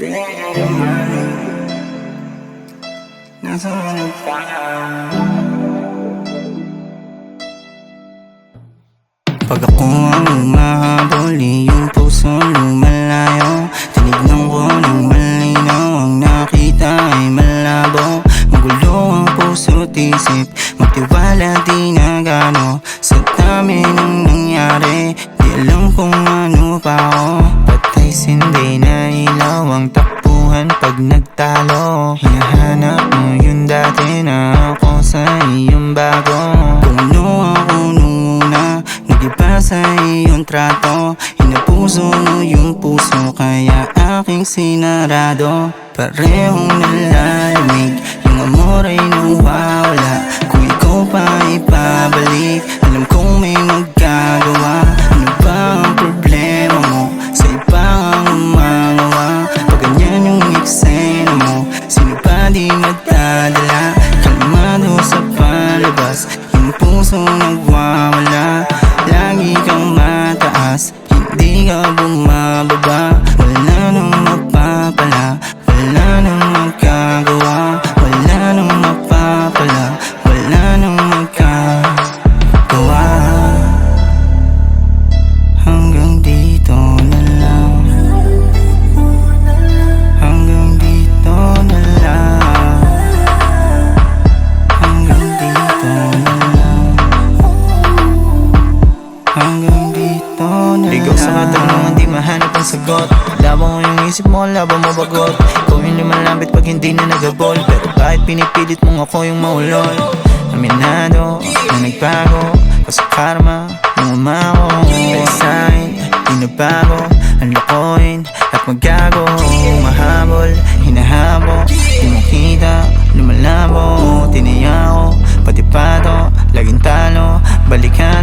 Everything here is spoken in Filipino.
Nasaan ka? Pag ako ang umahabol, iyong puso lumalayo. Tinignan ko ng malinaw, ang nakita ay malabo. Magulo ang puso't isip, magtiwala di na gano. Sa dami ng nangyari, di alam kung ano pa ako. Patay sindi na ilaw ang takbuhan pag nagtalo. Hinahanap mo yung dati na ako sa iyong bago. Kung ano ako nung una, nag-iba sa iyong trato. Inapuso mo yung puso, kaya aking sinarado. Parehong nalalamig, yung amor ay nawawala. Kung ikaw pa ipabalik, alam kong may magagawa. Ano ba ang problema mo? Sa iba ang umangawa. Pag ganyan yung eksena mo, sino pa di magdadala? Kalmado sa palabas, yung puso nagwawala. Lagi kang mataas, hindi ka bumababa. Wala nang mapapala, wala nang magkagawa. Wala nang mapapala, wala nang magkagawa. Hanggang dito na lang, hanggang dito na lang, hanggang dito na lang, hanggang dito na lang. Ligaw sa katanungan, di mahanap ang sagot. Labang mo yung isip mo, labang mo bagot. Ikaw yung lumalapit pag hindi na nagabol. Pero kahit pinipilit mong ako yung maulol, aminado na nagbago ka sa karma nung umako. Dahil sa'kin, di nabago ang lokohin at magago. Mahabol, hinahabo, di makita, lumalabo. Tiniya ko, pati pato, laging talo, balikan